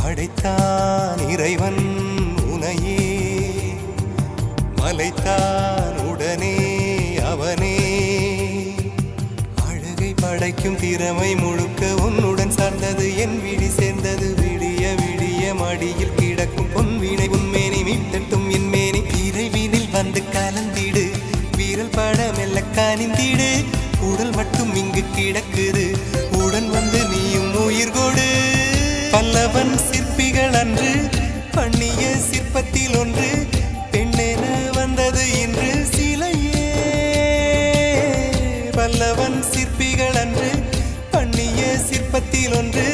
படைத்தான் இறைவன் உனையே, மலைத்தான் உடனே அவனே. அழகை படைக்கும் திறமை முழுக்க உன்னுடன் சார்ந்தது, என் விழி சேர்ந்தது. விடிய விடிய மடியில் கிடக்கும் பொன்வினை உன்மேனி மீட்டட்டும் என் மேனி. இறைவினில் வந்து கலந்திடு, வீரல் பட மெல்ல காணிந்திடு. உடல் மட்டும் இங்கு கிடக்குது, உடன் வந்து நீயும் உயிர் கொடு. பல்லவன் சிற்பிகள் அன்று பண்ணிய சிற்பத்தில் ஒன்று, பெண்ணென வந்தது இன்று சிலையே. பல்லவன் சிற்பிகள் அன்று பண்ணிய சிற்பத்தில் ஒன்று,